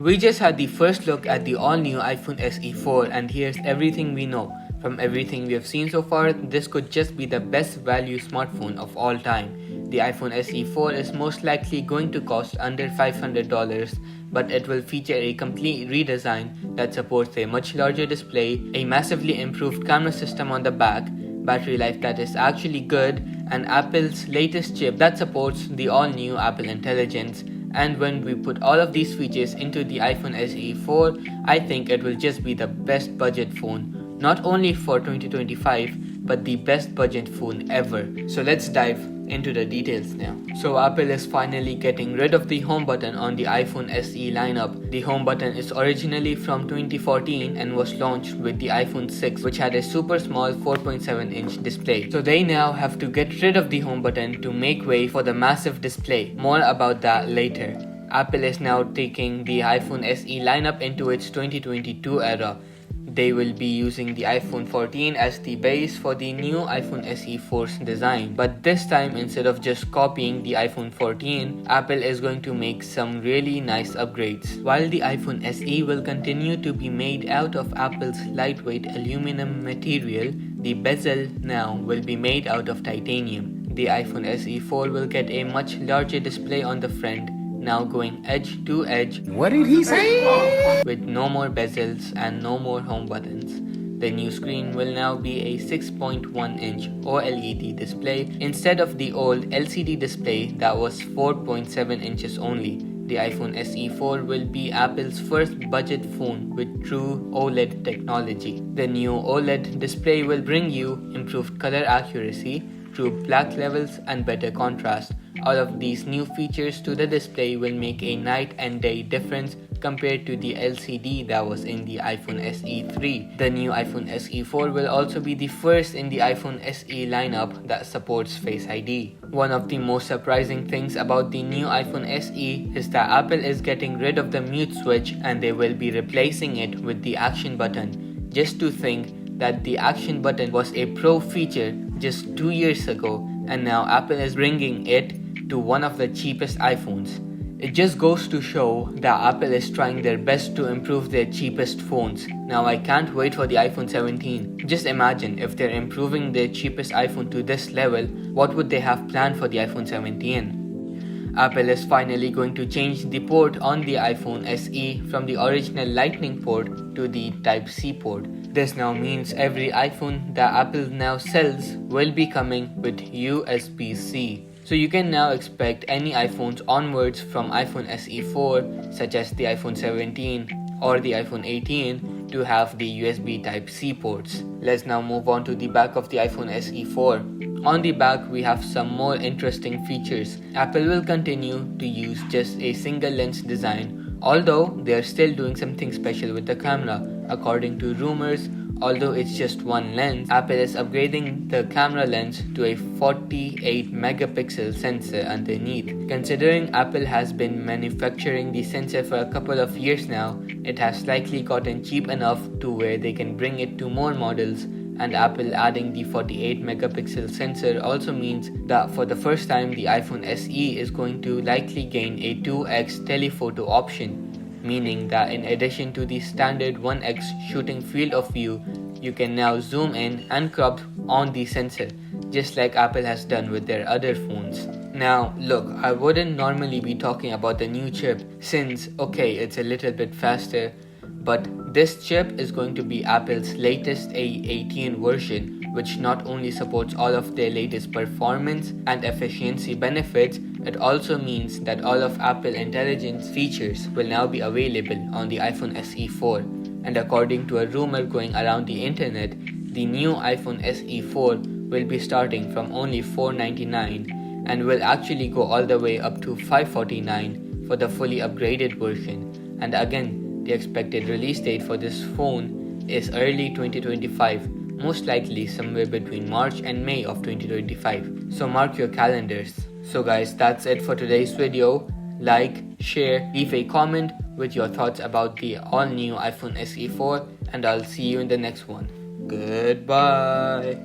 We just had the first look at the all-new iPhone SE 4 and here's everything we know. From everything we have seen so far, this could just be the best value smartphone of all time. The iPhone SE 4 is most likely going to cost under $500, but it will feature a complete redesign that supports a much larger display, a massively improved camera system on the back, battery life that is actually good, and Apple's latest chip that supports the all-new Apple Intelligence. And when we put all of these features into the iPhone SE 4, I think it will just be the best budget phone, not only for 2025, but the best budget phone ever. So let's dive into the details now. So Apple is finally getting rid of the home button on the iPhone SE lineup. The home button is originally from 2014 and was launched with the iPhone 6, which had a super small 4.7-inch display. So they now have to get rid of the home button to make way for the massive display. More about that later. Apple is now taking the iPhone SE lineup into its 2022 era. They will be using the iPhone 14 as the base for the new iPhone SE 4's design. But this time, instead of just copying the iPhone 14, Apple is going to make some really nice upgrades. While the iPhone SE will continue to be made out of Apple's lightweight aluminum material, the bezel now will be made out of titanium. The iPhone SE 4 will get a much larger display on the front, now going edge to edge. What did he say? With no more bezels and no more home buttons. The new screen will now be a 6.1-inch OLED display instead of the old LCD display that was 4.7 inches only. The iPhone SE 4 will be Apple's first budget phone with true OLED technology. The new OLED display will bring you improved color accuracy, true black levels, and better contrast. All of these new features to the display will make a night and day difference compared to the LCD that was in the iPhone SE 3. The new iPhone SE 4 will also be the first in the iPhone SE lineup that supports Face ID. One of the most surprising things about the new iPhone SE is that Apple is getting rid of the mute switch and they will be replacing it with the action button. Just to think that the action button was a pro feature just 2 years ago, and now Apple is bringing it to one of the cheapest iPhones. It just goes to show that Apple is trying their best to improve their cheapest phones. Now I can't wait for the iPhone 17. Just imagine if they're improving their cheapest iPhone to this level, what would they have planned for the iPhone 17? Apple is finally going to change the port on the iPhone SE from the original Lightning port to the Type-C port. This now means every iPhone that Apple now sells will be coming with USB-C. So you can now expect any iPhones onwards from iPhone SE 4, such as the iPhone 17 or the iPhone 18, to have the USB Type-C ports. Let's now move on to the back of the iPhone SE 4. On the back, we have some more interesting features. Apple will continue to use just a single lens design, although they are still doing something special with the camera. According to rumors, although it's just one lens, Apple is upgrading the camera lens to a 48 megapixel sensor underneath. Considering Apple has been manufacturing the sensor for a couple of years now, it has likely gotten cheap enough to where they can bring it to more models, and Apple adding the 48 megapixel sensor also means that for the first time the iPhone SE is going to likely gain a 2x telephoto option. Meaning that in addition to the standard 1x shooting field of view, you can now zoom in and crop on the sensor, just like Apple has done with their other phones. Now look, I wouldn't normally be talking about the new chip since, okay, it's a little bit faster, but this chip is going to be Apple's latest A18 version, which not only supports all of their latest performance and efficiency benefits, it also means that all of Apple Intelligence features will now be available on the iPhone SE 4. And according to a rumor going around the internet, the new iPhone SE 4 will be starting from only $499 and will actually go all the way up to $549 for the fully upgraded version. And again, the expected release date for this phone is early 2025, most likely somewhere between March and May of 2025. So mark your calendars. So guys, that's it for today's video. Like, share, leave a comment with your thoughts about the all new iPhone SE 4, and I'll see you in the next one. Goodbye.